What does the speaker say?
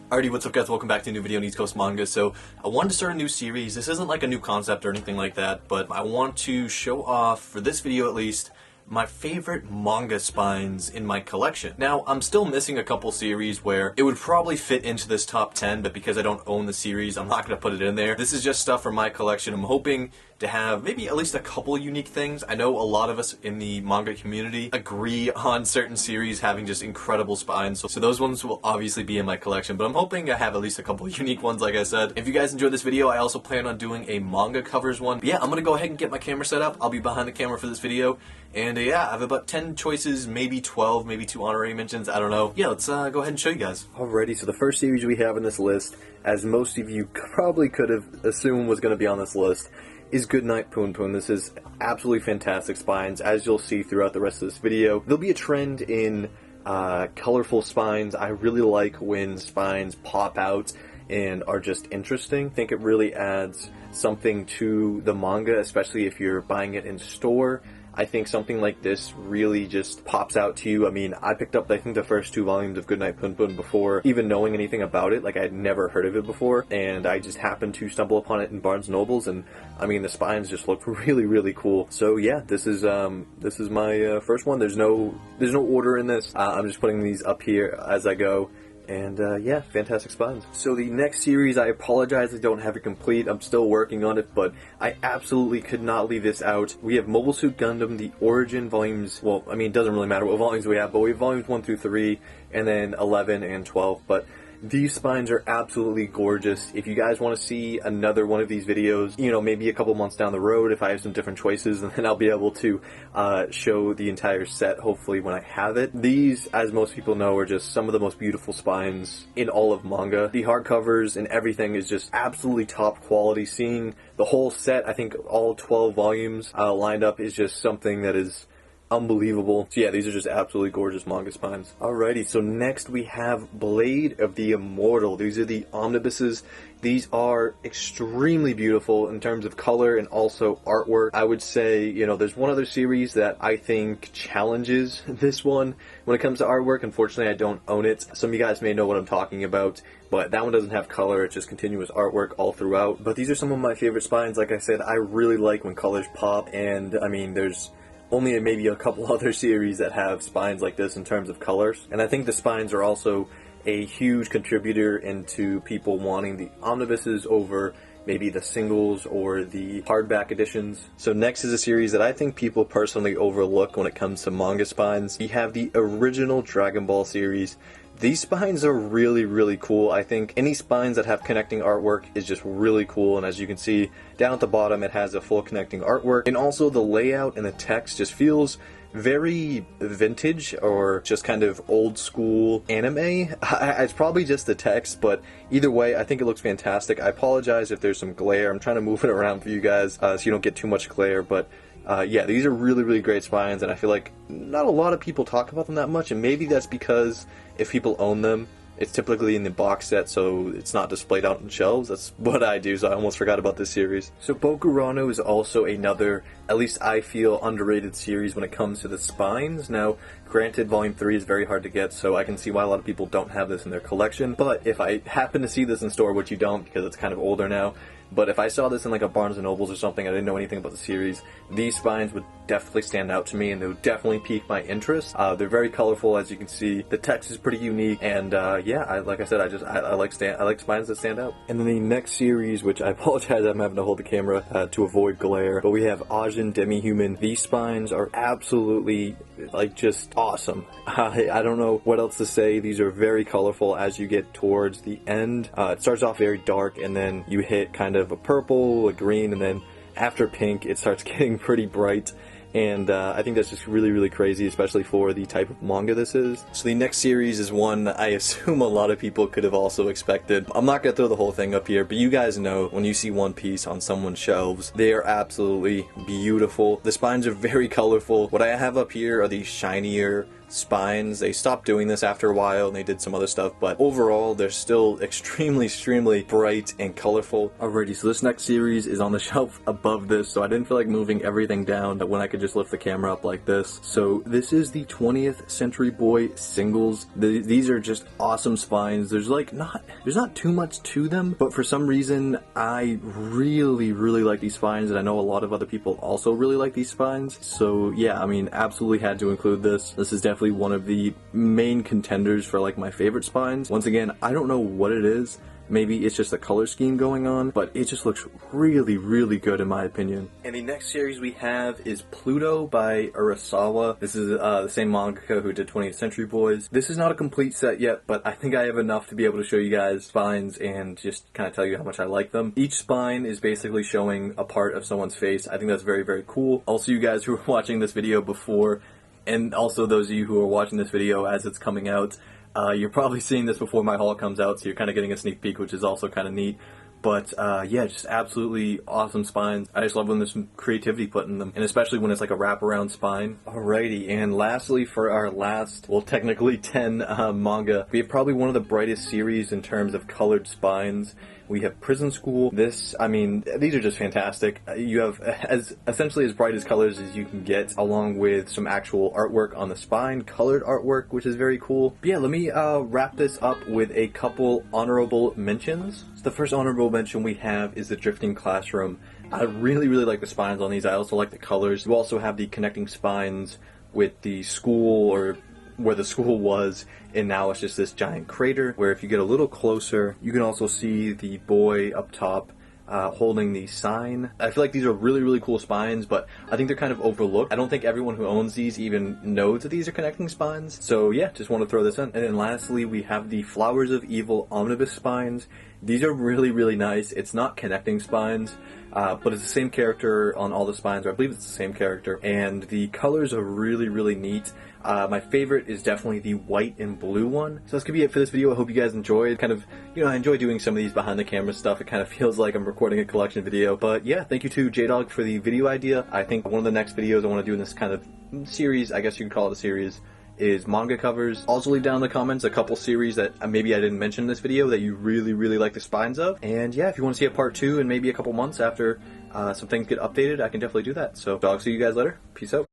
Alrighty, what's up guys, welcome back to a new video on EastCoastManga. So, I wanted to start a new series. This isn't like a new concept or anything like that, but I want to show off, for this video at least, my favorite manga spines in my collection. Now, I'm still missing a couple series where it would probably fit into this top 10, but because I don't own the series, I'm not going to put it in there. This is just stuff from my collection. I'm hoping to have maybe at least a couple unique things. I know a lot of us in the manga community agree on certain series having just incredible spines, so those ones will obviously be in my collection, but I'm hoping I have at least a couple unique ones, like I said. If you guys enjoyed this video, I also plan on doing a manga covers one. But yeah, I'm gonna go ahead and get my camera set up. I'll be behind the camera for this video, and yeah, I have about 10 choices, maybe 12, maybe 2 honorary mentions, I don't know. Yeah, let's go ahead and show you guys. Alrighty, so the first series we have in this list, as most of you probably could have assumed was going to be on this list, is Goodnight Poon. This is absolutely fantastic spines, as you'll see throughout the rest of this video. There'll be a trend in colorful spines. I really like when spines pop out and are just interesting. I think it really adds something to the manga, especially if you're buying it in store. I think something like this really just pops out to you. I mean, I picked up, I think, the first 2 volumes of Goodnight Poon before even knowing anything about it. Like, I had never heard of it before, and I just happened to stumble upon it in Barnes & Nobles, and I mean, the spines just look really, really cool. So yeah, this is my first one. There's no order in this. I'm just putting these up here as I go. And yeah, fantastic spines. So the next series, I apologize I don't have it complete. I'm still working on it, but I absolutely could not leave this out. We have Mobile Suit Gundam, the Origin volumes. Well, I mean, it doesn't really matter what volumes we have, but we have volumes 1 through 3, and then 11 and 12. But these spines are absolutely gorgeous. If you guys want to see another one of these videos, you know, maybe a couple months down the road, if I have some different choices, and then I'll be able to show the entire set, hopefully, when I have it. These, as most people know, are just some of the most beautiful spines in all of manga. The hardcovers and everything is just absolutely top quality. Seeing the whole set, I think all 12 volumes lined up, is just something that is unbelievable. So yeah, these are just absolutely gorgeous manga spines. Alrighty, so next we have Blade of the Immortal. These are the omnibuses. These are extremely beautiful in terms of color and also artwork. I would say, you know, there's one other series that I think challenges this one when it comes to artwork. Unfortunately, I don't own it. Some of you guys may know what I'm talking about, but that one doesn't have color. It's just continuous artwork all throughout. But these are some of my favorite spines. Like I said, I really like when colors pop, and I mean, there's only maybe a couple other series that have spines like this in terms of colors. And I think the spines are also a huge contributor into people wanting the omnibuses over maybe the singles or the hardback editions. So next is a series that I think people personally overlook when it comes to manga spines. We have the original Dragon Ball series. These spines are really, really cool. I think any spines that have connecting artwork is just really cool, and as you can see down at the bottom, it has a full connecting artwork, and also the layout and the text just feels very vintage, or just kind of old school anime. It's probably just the text, but either way, I think it looks fantastic. I apologize if there's some glare. I'm trying to move it around for you guys so you don't get too much glare, but yeah, these are really, really great spines, and I feel like not a lot of people talk about them that much, and maybe that's because if people own them, it's typically in the box set, so it's not displayed out on shelves. That's what I do, so I almost forgot about this series. So Bokurano is also another, at least I feel, underrated series when it comes to the spines. Now, granted, Volume 3 is very hard to get, so I can see why a lot of people don't have this in their collection, but if I happen to see this in store, which you don't because it's kind of older now, but if I saw this in like a Barnes & Nobles or something, I didn't know anything about the series, these spines would definitely stand out to me, and they would definitely pique my interest. They're very colorful, as you can see. The text is pretty unique, and yeah, like I said, I like spines that stand out. And then the next series, which I apologize, I'm having to hold the camera to avoid glare, but we have Ajin Demi-Human. These spines are absolutely, like, just awesome. I don't know what else to say. These are very colorful as you get towards the end. It starts off very dark, and then you hit kind of a purple, a green, and then after pink, it starts getting pretty bright. And I think that's just really, really crazy, especially for the type of manga this is. So the next series is one I assume a lot of people could have also expected. I'm not going to throw the whole thing up here, but you guys know when you see One Piece on someone's shelves, they are absolutely beautiful. The spines are very colorful. What I have up here are these shinier spines. They stopped doing this after a while and they did some other stuff, but overall they're still extremely bright and colorful. Alrighty, so this next series is on the shelf above this, so I didn't feel like moving everything down when I could just lift the camera up like this. So this is the 20th Century Boy singles. These are just awesome spines. There's not too much to them, but for some reason I really like these spines, and I know a lot of other people also really like these spines. So yeah, I mean, absolutely had to include this. This is definitely one of the main contenders for like my favorite spines. Once again, I don't know what it is. Maybe it's just a color scheme going on, but it just looks really good in my opinion. And the next series we have is Pluto by Urasawa. This is the same mangaka who did 20th Century Boys. This is not a complete set yet, but I think I have enough to be able to show you guys spines and just kind of tell you how much I like them. Each spine is basically showing a part of someone's face. I think that's very cool. Also, you guys who are watching this video before, and also those of you who are watching this video as it's coming out, you're probably seeing this before my haul comes out, so you're kind of getting a sneak peek, which is also kind of neat. But yeah, just absolutely awesome spines. I just love when there's some creativity put in them, and especially when it's like a wraparound spine. Alrighty, and lastly for our last, well, technically 10 manga, we have probably one of the brightest series in terms of colored spines. We have Prison School. This, I mean, these are just fantastic. You have essentially as bright as colors as you can get, along with some actual artwork on the spine, colored artwork, which is very cool. But yeah, let me wrap this up with a couple honorable mentions. So the first honorable mention we have is the Drifting Classroom. I really like the spines on these. I also like the colors. You also have the connecting spines with the school, or where the school was, and now it's just this giant crater, where if you get a little closer, you can also see the boy up top holding the sign. I feel like these are really cool spines, but I think they're kind of overlooked. I don't think everyone who owns these even knows that these are connecting spines. So yeah, just want to throw this in. And then lastly, we have the Flowers of Evil omnibus spines. These are really nice. It's not connecting spines, but it's the same character on all the spines, or I believe it's the same character, and the colors are really neat. My favorite is definitely the white and blue one. So that's gonna be it for this video. I hope you guys enjoyed. Kind of, you know, I enjoy doing some of these behind the camera stuff. It kind of feels like I'm recording a collection video. But yeah, thank you to J-Dog for the video idea. I think one of the next videos I want to do in this kind of series, I guess you could call it a series, is manga covers. Also leave down in the comments a couple series that maybe I didn't mention in this video that you really like the spines of. And yeah, if you want to see a part 2 in maybe a couple months after some things get updated, I can definitely do that. So I'll see you guys later. Peace out.